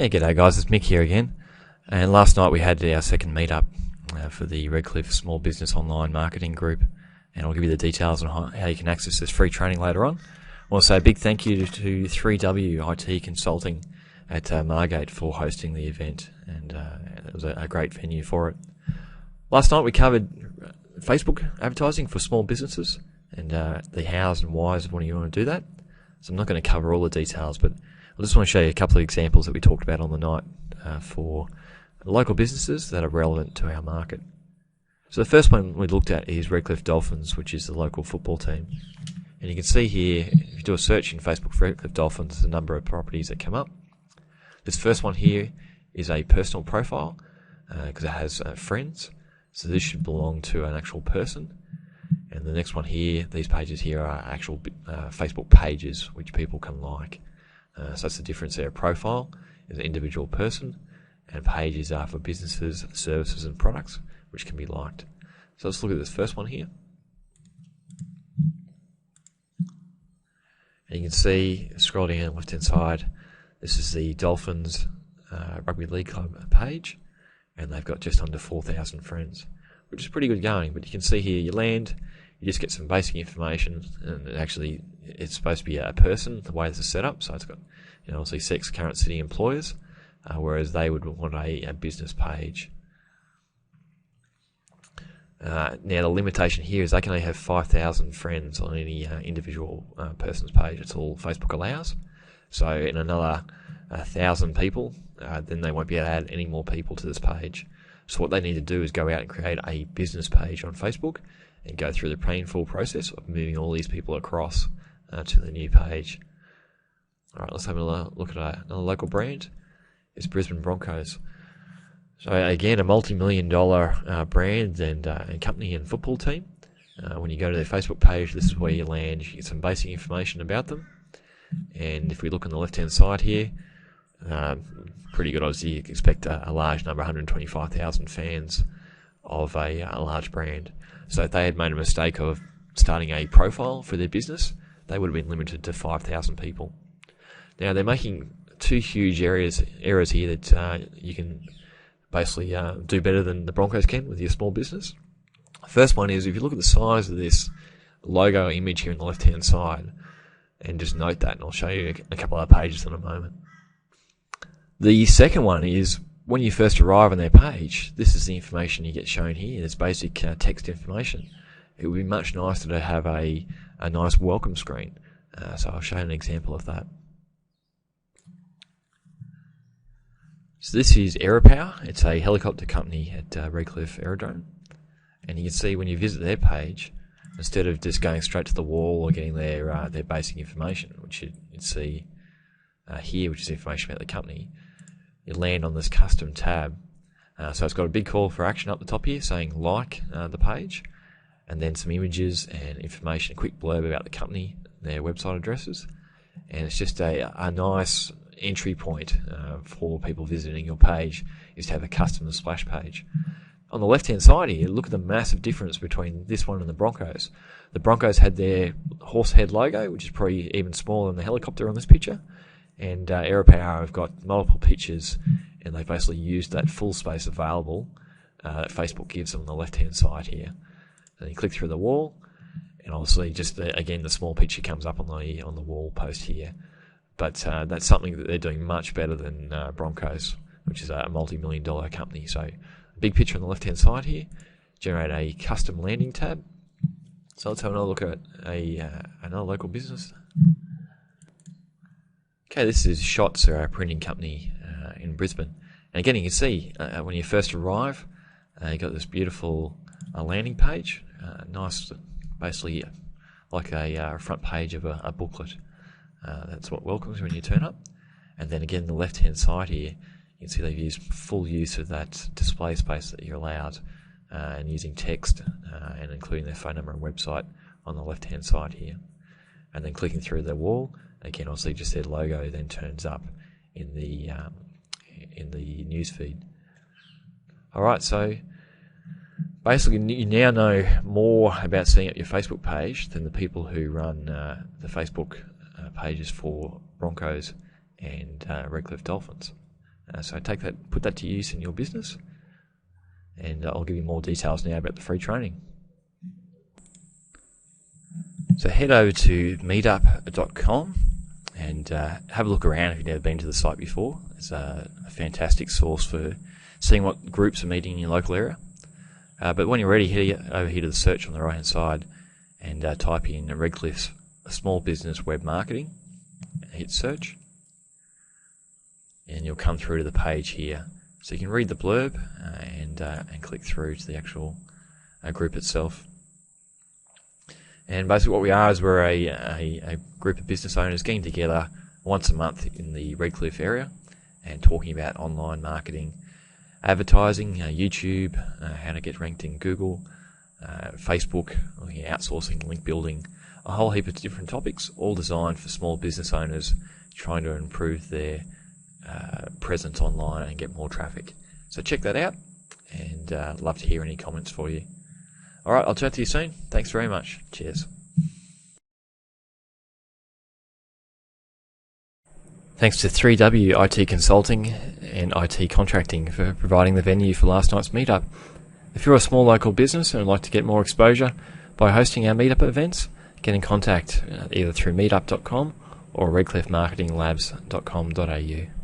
Yeah, g'day guys, it's Mick here again. And last night we had our second meetup for the Redcliffe Small Business Online Marketing Group, and I'll give you the details on how you can access this free training later on. Also, a big thank you to 3W IT Consulting at Margate for hosting the event, and it was a great venue for it. Last night we covered Facebook advertising for small businesses and the hows and whys of when you want to do that. So I'm not going to cover all the details, but I just want to show you a couple of examples that we talked about on the night for local businesses that are relevant to our market. So the first one we looked at is Redcliffe Dolphins, which is the local football team. And you can see here, if you do a search in Facebook for Redcliffe Dolphins, there's a number of properties that come up. This first one here is a personal profile because it has friends. So this should belong to an actual person. And the next one here, these pages here are actual Facebook pages which people can like. So that's the difference there. Profile is an individual person, and pages are for businesses, services and products which can be liked. So let's look at this first one here. And you can see, scroll down the left hand side, this is the Dolphins Rugby League Club page, and they've got just under 4,000 friends, which is pretty good going. But you can see here, you land, you just get some basic information, and actually it's supposed to be a person, the way this is set up. So it's got, obviously sex, current city, employers, whereas they would want a business page. Now the limitation here is they can only have 5,000 friends on any individual person's page. It's all Facebook allows. So in another 1,000 people, then they won't be able to add any more people to this page. So what they need to do is go out and create a business page on Facebook and go through the painful process of moving all these people across to the new page. Alright, let's have a look at another local brand. It's Brisbane Broncos. So again, a multi-million-dollar brand and company and football team. When you go to their Facebook page, this is where you land. You get some basic information about them. And if we look on the left-hand side here, pretty good. Obviously, you expect a large number, 125,000 fans of a large brand. So if they had made a mistake of starting a profile for their business, they would have been limited to 5,000 people. Now, they're making two huge errors here that you can basically do better than the Broncos can with your small business. First one is, if you look at the size of this logo image here on the left-hand side, and just note that, and I'll show you a couple of pages in a moment. The second one is, when you first arrive on their page, this is the information you get shown here. There's basic text information. It would be much nicer to have a nice welcome screen. So I'll show you an example of that. So this is Aeropower. It's a helicopter company at Redcliffe Aerodrome. And you can see when you visit their page, instead of just going straight to the wall or getting their basic information, which you'd see here, which is information about the company, you land on this custom tab. So it's got a big call for action up the top here saying like the page, and then some images and information, a quick blurb about the company, their website addresses, and it's just a nice entry point for people visiting your page is to have a custom splash page. On the left-hand side here, look at the massive difference between this one and the Broncos. The Broncos had their horse head logo, which is probably even smaller than the helicopter on this picture, and Aeropower have got multiple pictures, and they basically used that full space available that Facebook gives them on the left-hand side here. And you click through the wall, and obviously just again the small picture comes up on the wall post here. But that's something that they're doing much better than Broncos, which is a multi-million-dollar company. So a big picture on the left-hand side here, generate a custom landing tab. So let's have another look at another local business. Okay, this is Shots, they're a printing company in Brisbane. And again, you can see when you first arrive, you've got this beautiful landing page, nice, basically like a front page of a booklet. That's what welcomes you when you turn up. And then again, the left-hand side here, you can see they've used full use of that display space that you're allowed, and using text and including their phone number and website on the left-hand side here. And then clicking through the wall, again, obviously just their logo then turns up in the newsfeed. All right, so basically you now know more about setting up your Facebook page than the people who run the Facebook pages for Broncos and Redcliffe Dolphins. So put that to use in your business, and I'll give you more details now about the free training. So head over to meetup.com and have a look around if you've never been to the site before. It's a fantastic source for seeing what groups are meeting in your local area. But when you're ready, head over here to the search on the right hand side and type in Redcliffe's Small Business Web Marketing and hit search, and you'll come through to the page here. So you can read the blurb and click through to the actual group itself. And basically what we are is we're a group of business owners getting together once a month in the Redcliffe area and talking about online marketing, advertising, YouTube, how to get ranked in Google, Facebook, looking at outsourcing, link building, a whole heap of different topics, all designed for small business owners trying to improve their presence online and get more traffic. So check that out, and love to hear any comments for you. Alright, I'll chat to you soon. Thanks very much. Cheers. Thanks to 3W IT Consulting and IT Contracting for providing the venue for last night's meetup. If you're a small local business and would like to get more exposure by hosting our meetup events, get in contact either through meetup.com or redcliffemarketinglabs.com.au.